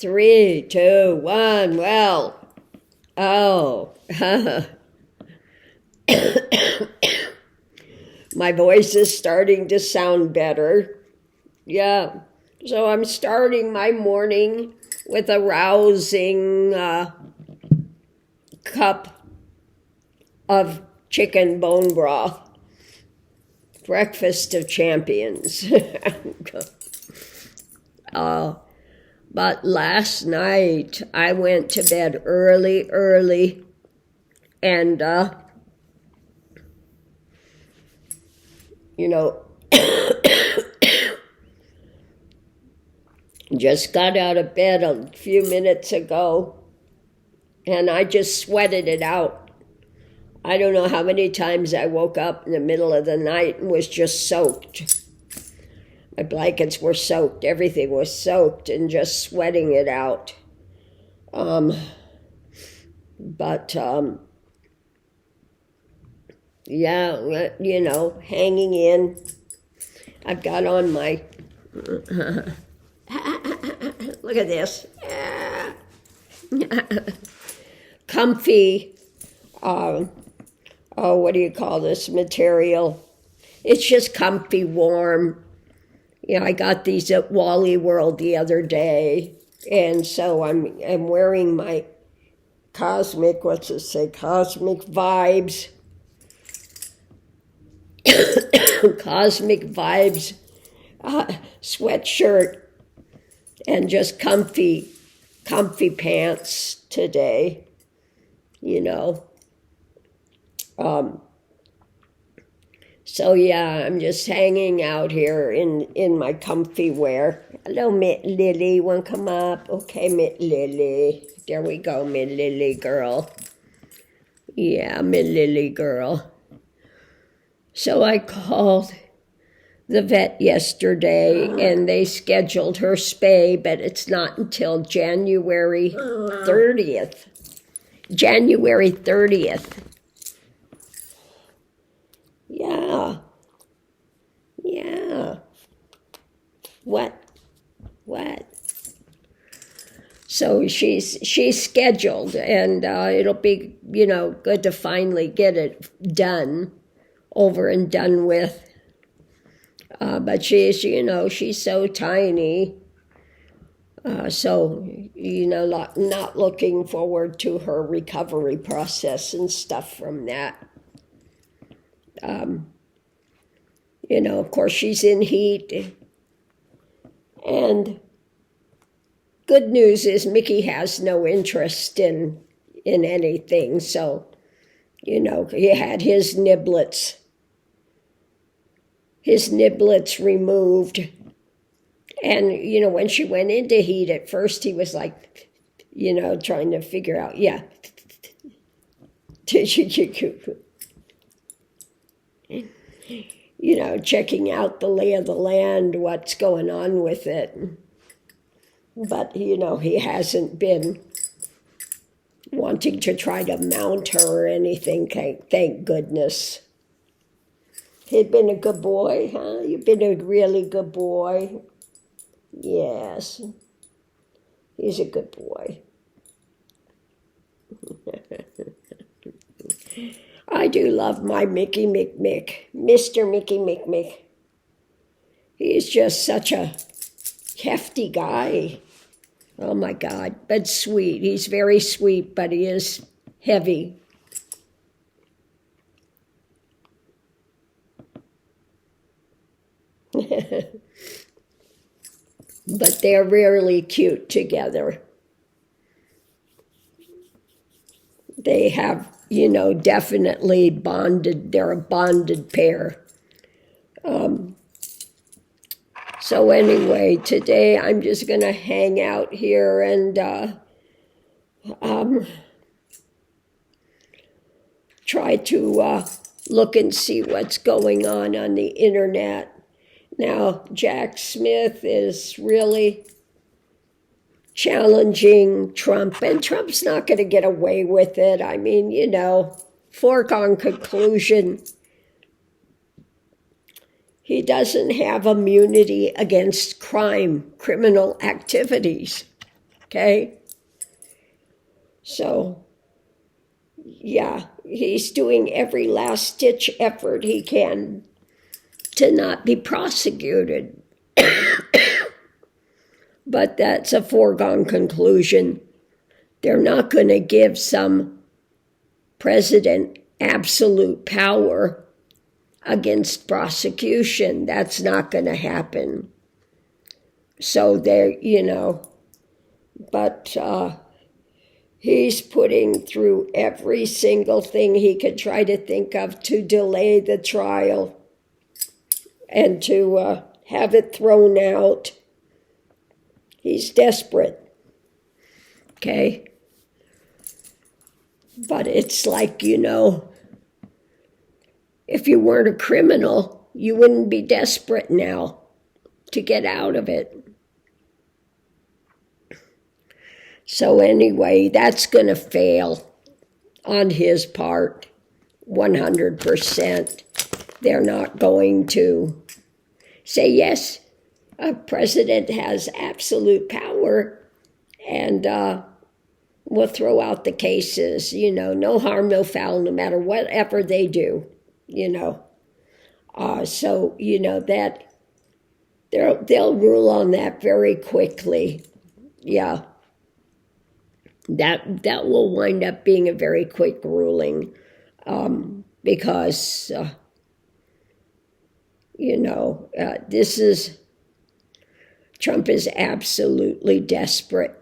3, 2, 1, well. Oh. My voice is starting to sound better. Yeah. So I'm starting my morning with a rousing cup of chicken bone broth. Breakfast of champions. But last night I went to bed early, and, just got out of bed a few minutes ago, and I just sweated it out. I don't know how many times I woke up in the middle of the night and was just soaked. My blankets were soaked. Everything was soaked and just sweating it out. Yeah, hanging in. I've got on my... Look at this. Comfy, what do you call this material? It's just comfy, warm. I got these at Wally World the other day, and so I'm wearing my cosmic vibes, cosmic vibes sweatshirt, and just comfy pants today, So yeah, I'm just hanging out here in my comfy wear. Hello, Mitt Lily. Want to come up? Okay, Mitt Lily. There we go, Mitt Lily girl. Yeah, Mitt Lily girl. So I called the vet yesterday, and they scheduled her spay, but it's not until January 30th. January 30th. Yeah. What? So she's scheduled, and it'll be, good to finally get it done, over and done with. But she's so tiny. So, not looking forward to her recovery process and stuff from that. Of course, she's in heat. And good news is Mickey has no interest in anything. So, he had his niblets removed. And, when she went into heat, at first he was like, trying to figure out, checking out the lay of the land, what's going on with it. But, he hasn't been wanting to try to mount her or anything, thank goodness. He'd been a good boy, huh? You've been a really good boy. Yes, he's a good boy. I do love my Mickey Mick, Mr. Mickey Mick. He's just such a hefty guy. Oh my God, but sweet. He's very sweet, but he is heavy. But they're really cute together. They have, definitely bonded. They're a bonded pair. So anyway, today I'm just going to hang out here and try to look and see what's going on the internet. Now, Jack Smith is really challenging Trump, and Trump's not going to get away with it. I mean, foregone conclusion. He doesn't have immunity against criminal activities. okay? So, yeah, he's doing every last-ditch effort he can to not be prosecuted. But that's a foregone conclusion. They're not going to give some president absolute power against prosecution. That's not going to happen. So they're, but he's putting through every single thing he could try to think of to delay the trial and to have it thrown out. He's desperate, okay? But it's like, if you weren't a criminal, you wouldn't be desperate now to get out of it. So anyway, that's going to fail on his part, 100%. They're not going to say, yes, a president has absolute power, and we'll throw out the cases, no harm, no foul, no matter whatever they do, So, that they'll rule on that very quickly. Yeah. That will wind up being a very quick ruling because, Trump is absolutely desperate.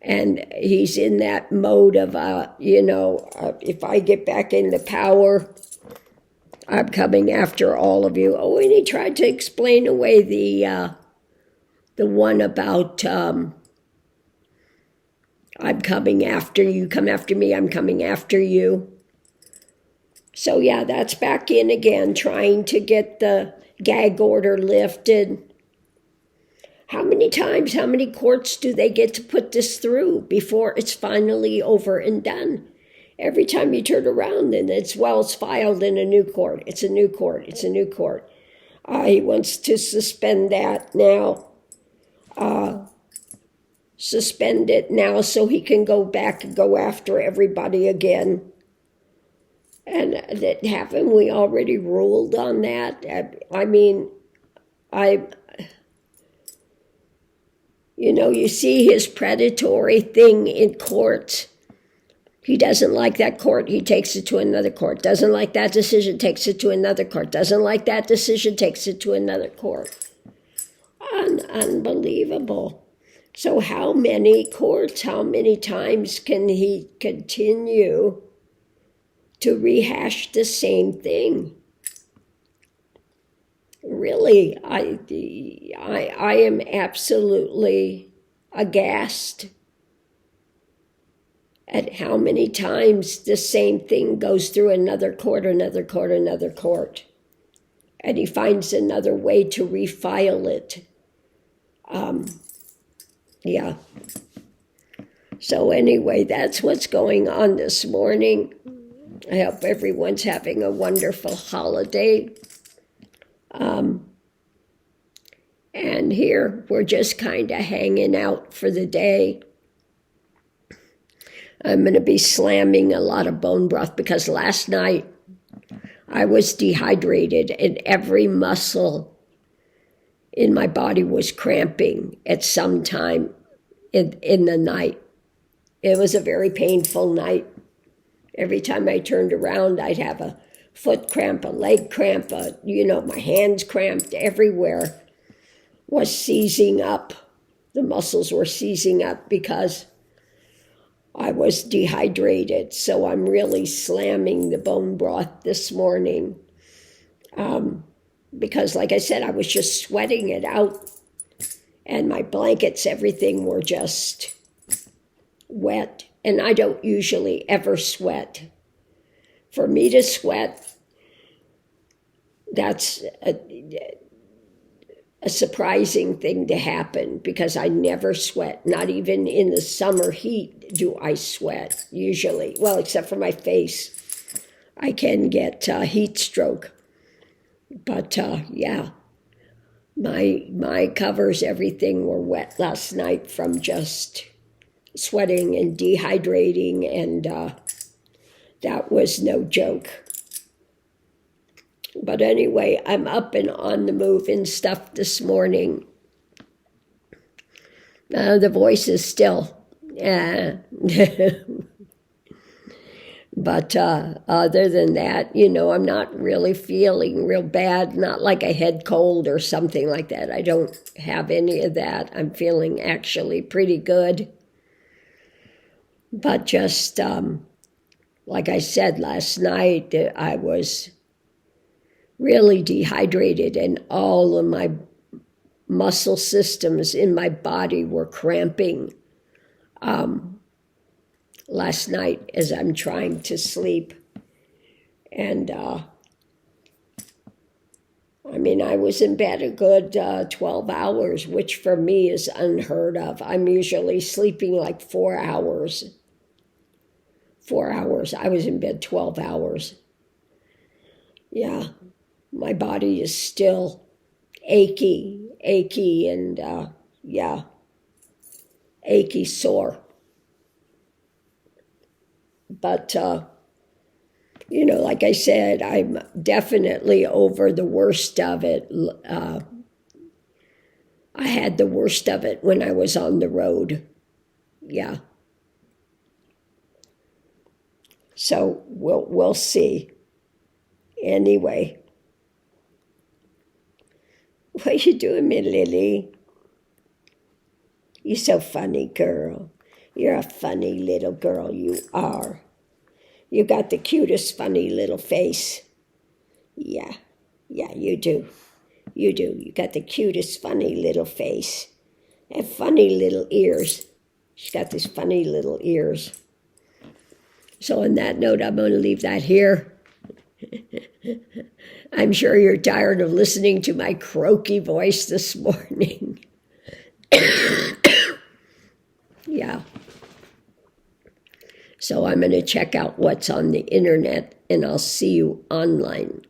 And he's in that mode of, if I get back into power, I'm coming after all of you. Oh, and he tried to explain away the one about I'm coming after you, come after me, I'm coming after you. So yeah, that's back in again, trying to get the gag order lifted. How many times, how many courts do they get to put this through before it's finally over and done? Every time you turn around, and it's filed in a new court. It's a new court. It's a new court. He wants to suspend that now. Suspend it now so he can go back and go after everybody again. And haven't we already ruled on that? You see his predatory thing in courts. He doesn't like that court, he takes it to another court. Doesn't like that decision, takes it to another court. Doesn't like that decision, takes it to another court. Unbelievable. So how many courts, how many times can he continue to rehash the same thing? Really, I am absolutely aghast at how many times the same thing goes through another court, another court, another court. And he finds another way to refile it. Yeah. So anyway, that's what's going on this morning. I hope everyone's having a wonderful holiday. And here we're just kind of hanging out for the day. I'm going to be slamming a lot of bone broth because last night I was dehydrated and every muscle in my body was cramping at some time in the night. It was a very painful night. Every time I turned around, I'd have a foot cramp, a leg cramp, my hands cramped everywhere was seizing up. The muscles were seizing up because I was dehydrated. So I'm really slamming the bone broth this morning. Because like I said, I was just sweating it out. And my blankets, everything were just wet. And I don't usually ever sweat. For me to sweat, that's a surprising thing to happen because I never sweat. Not even in the summer heat do I sweat, usually. Well, except for my face. I can get heat stroke. But, yeah. My covers, everything were wet last night from just sweating and dehydrating, and that was no joke. But anyway, I'm up and on the move and stuff this morning. The voice is still, but other than that, I'm not really feeling real bad, not like a head cold or something like that. I don't have any of that. I'm feeling actually pretty good. But just, like I said last night, I was really dehydrated, and all of my muscle systems in my body were cramping last night as I'm trying to sleep. And I was in bed a good 12 hours, which for me is unheard of. I'm usually sleeping like 4 hours. 4 hours. I was in bed 12 hours. Yeah, my body is still achy, and achy, sore. But, like I said, I'm definitely over the worst of it. I had the worst of it when I was on the road. Yeah. So we'll see. Anyway. What are you doing, me Lily? You're so funny, girl. You're a funny little girl, you are. You got the cutest funny little face. Yeah, you do. You do. You got the cutest funny little face. And funny little ears. She's got these funny little ears. So on that note, I'm going to leave that here. I'm sure you're tired of listening to my croaky voice this morning. Yeah. So I'm going to check out what's on the internet, and I'll see you online.